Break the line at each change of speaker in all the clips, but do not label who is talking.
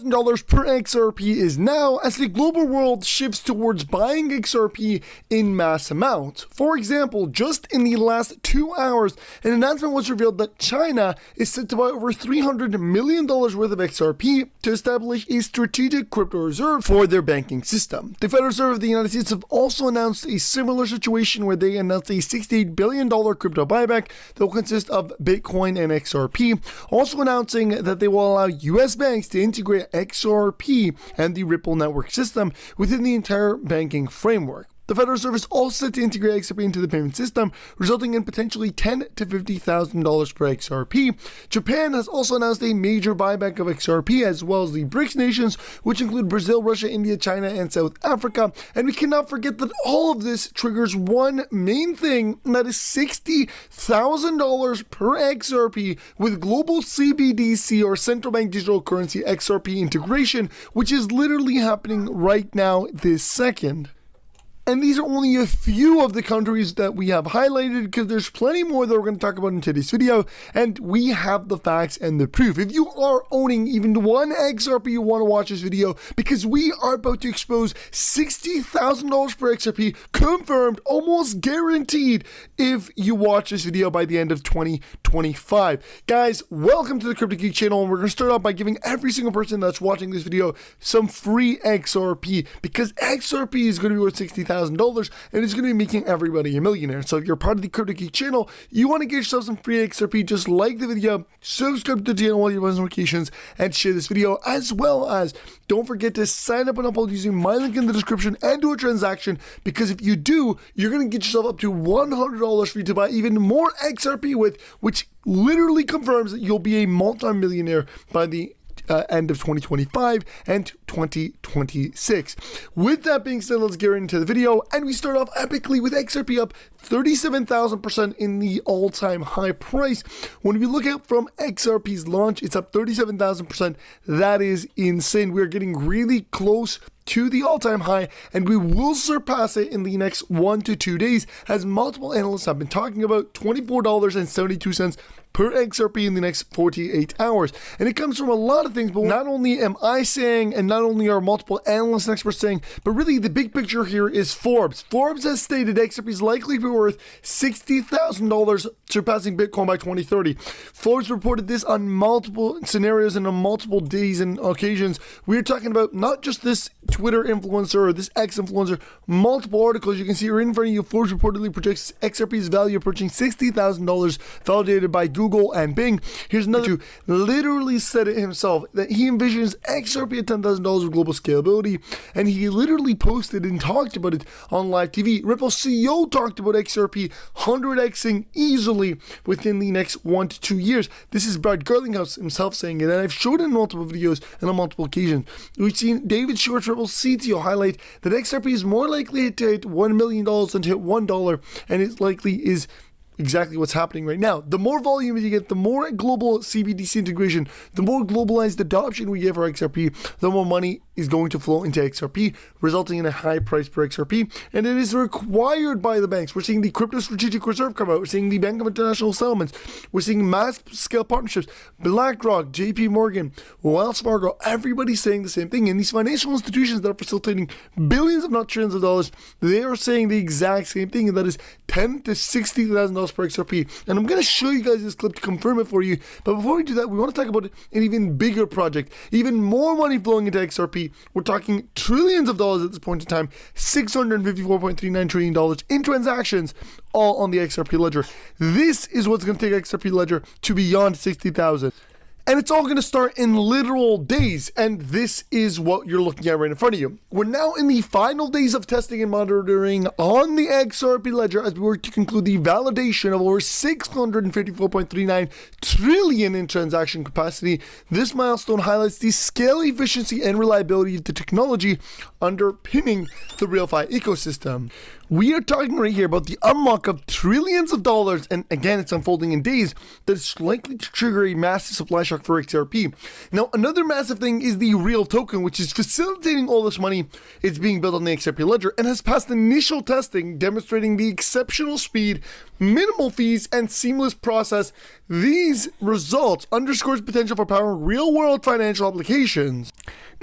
$60,000 per XRP is now as the global world shifts towards buying XRP in mass amounts. For example, just in the last 2 hours, an announcement was revealed that China is set to buy over $300 million worth of XRP to establish a strategic crypto reserve for their banking system. The Federal Reserve of the United States have also announced a similar situation where they announced a $68 billion crypto buyback that will consist of Bitcoin and XRP, also announcing that they will allow US banks to integrate XRP and the Ripple network system within the entire banking framework. The Federal Reserve is also set to integrate XRP into the payment system, resulting in potentially $10,000 to $50,000 per XRP. Japan has also announced a major buyback of XRP, as well as the BRICS nations, which include Brazil, Russia, India, China, and South Africa. And we cannot forget that all of this triggers one main thing, and that is $60,000 per XRP with global CBDC or central bank digital currency XRP integration, which is literally happening right now this second. And these are only a few of the countries that we have highlighted, because there's plenty more that we're going to talk about in today's video, and we have the facts and the proof. If you are owning even one XRP, you want to watch this video, because we are about to expose $60,000 per XRP, confirmed, almost guaranteed, if you watch this video by the end of 2025. Guys, welcome to the Crypto Geek channel, and we're going to start off by giving every single person that's watching this video some free XRP, because XRP is going to be worth $60,000. And it's going to be making everybody a millionaire. So if you're part of the Crypto Geek channel, you want to get yourself some free XRP, just like the video, subscribe to the channel while you have notifications, and share this video, as well as don't forget to sign up and upload using my link in the description and do a transaction, because if you do, you're going to get yourself up to $100 free to buy even more XRP with, which literally confirms that you'll be a multi-millionaire by the end of 2025 and 2026. With that being said, let's get into the video, and we start off epically with XRP up 37,000% in the all-time high price. When we look at from XRP's launch, it's up 37,000%. That is insane. We're getting really close to the all-time high, and we will surpass it in the next 1 to 2 days, as multiple analysts have been talking about $24.72 per XRP in the next 48 hours. And it comes from a lot of things, but not only am I saying, and not only are multiple analysts and experts saying, but really the big picture here is Forbes. Forbes has stated XRP is likely to be worth $60,000, surpassing Bitcoin by 2030. Forbes reported this on multiple scenarios and on multiple days and occasions. We're talking about not just this Twitter influencer or this X influencer, multiple articles you can see are in front of you. Forbes reportedly projects XRP's value approaching $60,000, validated by Google and Bing. Here's another who literally said it himself, that he envisions XRP at $10,000 with global scalability, and he literally posted and talked about it on live TV. Ripple's CEO talked about XRP 100xing easily within the next 1 to 2 years. This is Brad Garlinghouse himself saying it, and I've showed it in multiple videos and on multiple occasions. We've seen David Schwartz, Ripple's CTO, highlight that XRP is more likely to hit $1 million than to hit $1, and it likely is exactly what's happening right now. The more volume you get, the more global CBDC integration, the more globalized adoption we get for XRP, the more money is going to flow into XRP, resulting in a high price per XRP, and it is required by the banks. We're seeing the Crypto Strategic Reserve come out. We're seeing the Bank of International Settlements. We're seeing mass scale partnerships. BlackRock, JP Morgan, Wells Fargo, everybody's saying the same thing. And these financial institutions that are facilitating billions, if not trillions of dollars, they are saying the exact same thing, and that is $10,000 to $60,000 per XRP. And I'm going to show you guys this clip to confirm it for you. But before we do that, we want to talk about an even bigger project, even more money flowing into XRP. We're talking trillions of dollars at this point in time, $654.39 trillion in transactions, all on the XRP ledger. This is what's going to take XRP ledger to beyond 60,000. And it's all going to start in literal days, and this is what you're looking at right in front of you. We're now in the final days of testing and monitoring on the XRP ledger as we work to conclude the validation of over 654.39 trillion in transaction capacity. This milestone highlights the scale, efficiency, and reliability of the technology underpinning the RealFi ecosystem. We are talking right here about the unlock of trillions of dollars, and again, it's unfolding in days, that is likely to trigger a massive supply shock for XRP. Now, another massive thing is the Real token, which is facilitating all this money. It's being built on the XRP ledger and has passed initial testing, demonstrating the exceptional speed, minimal fees, and seamless process. These results underscores potential for powering real-world financial applications.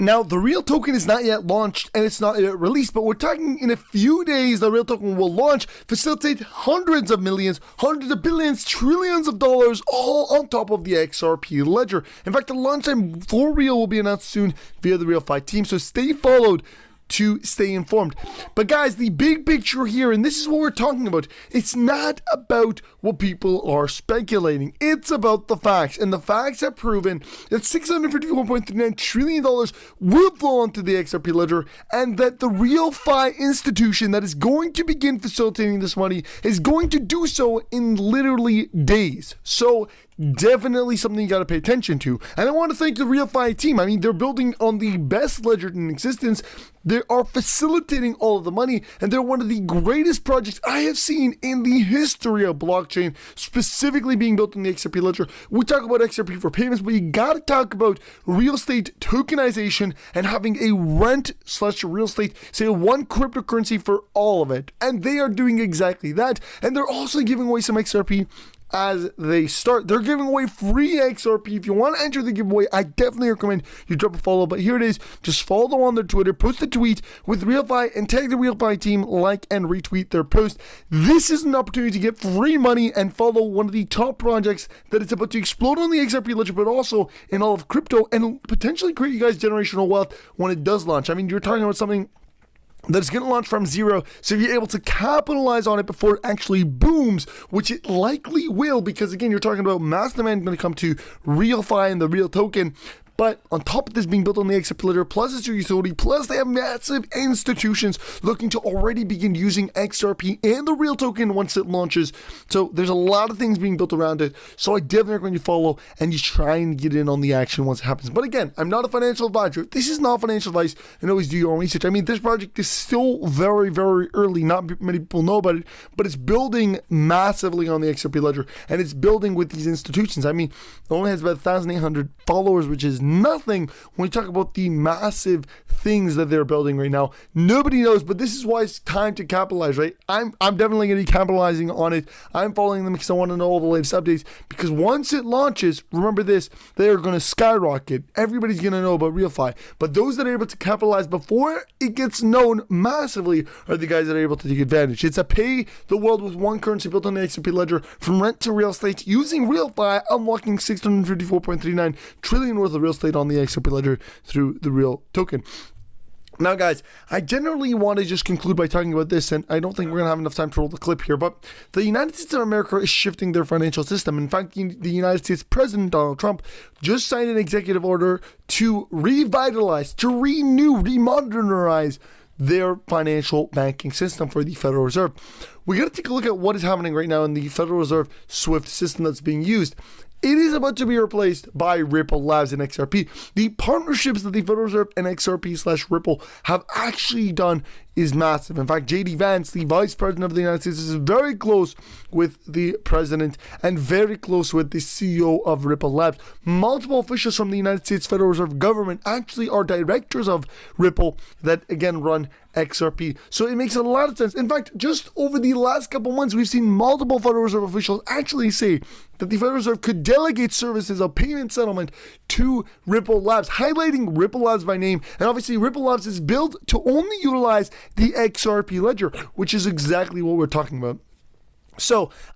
Now, the real token is not yet launched and it's not yet released, but we're talking in a few days the real token will launch, facilitate hundreds of millions, hundreds of billions, trillions of dollars, all on top of the XRP ledger. In fact, the launch time for real will be announced soon via the RealFi team, so stay followed to stay informed. But guys, the big picture here, and this is what we're talking about, it's not about what people are speculating. It's about the facts, and the facts have proven that $654.39 trillion will flow onto the XRP ledger, and that the RealFi institution that is going to begin facilitating this money is going to do so in literally days. So definitely something you got to pay attention to. And I want to thank the RealFi team. I mean, they're building on the best ledger in existence. They are facilitating all of the money, and they're one of the greatest projects I have seen in the history of blockchain, specifically being built on the XRP ledger. We talk about XRP for payments, but you got to talk about real estate tokenization and having a rent/real estate, say one cryptocurrency for all of it. And they are doing exactly that. And they're also giving away some XRP as they start. They're giving away free XRP. If you want to enter the giveaway, I definitely recommend you drop a follow. But here it is. Just follow them on their Twitter, post a tweet with RealFi, and tag the RealFi team, like and retweet their post. This is an opportunity to get free money and follow one of the top projects that is about to explode on the XRP ledger, but also in all of crypto, and potentially create you guys generational wealth when it does launch. I mean, you're talking about something that's going to launch from zero, so if you're able to capitalize on it before it actually booms, which it likely will, because again, you're talking about mass demand going to come to RealFi and the real token. But on top of this being built on the XRP ledger, plus it's your utility, plus they have massive institutions looking to already begin using XRP and the real token once it launches. So there's a lot of things being built around it. So I definitely recommend you follow and you try and get in on the action once it happens. But again, I'm not a financial advisor. This is not financial advice, and always do your own research. I mean, this project is still very, very early. Not many people know about it, but it's building massively on the XRP ledger, and it's building with these institutions. I mean, it only has about 1,800 followers, which is nothing when we talk about the massive things that they're building right now. Nobody knows, but this is why it's time to capitalize, right? I'm definitely going to be capitalizing on it. I'm following them because I want to know all the latest updates, because once it launches, remember this, they are going to skyrocket. Everybody's going to know about RealFi, but those that are able to capitalize before it gets known massively are the guys that are able to take advantage. It's a pay the world with one currency built on the XRP ledger, from rent to real estate, using RealFi, unlocking $654.39 trillion worth of real estate on the XRP ledger through the real token. Now, guys, I generally want to just conclude by talking about this, and I don't think we're going to have enough time to roll the clip here, but the United States of America is shifting their financial system. In fact, the United States President Donald Trump just signed an executive order to revitalize, to renew, remodernize their financial banking system for the Federal Reserve. We got to take a look at what is happening right now in the Federal Reserve SWIFT system that's being used. It is about to be replaced by Ripple Labs and XRP. The partnerships that the Federal Reserve and XRP/Ripple have actually done is massive. In fact, JD Vance, the Vice President of the United States, is very close with the President and very close with the CEO of Ripple Labs. Multiple officials from the United States Federal Reserve government actually are directors of Ripple that, again, run XRP. So it makes a lot of sense. In fact, just over the last couple months, we've seen multiple Federal Reserve officials actually say that the Federal Reserve could delegate services of payment settlement to Ripple Labs, highlighting Ripple Labs by name. And obviously, Ripple Labs is built to only utilize the XRP ledger, which is exactly what we're talking about. So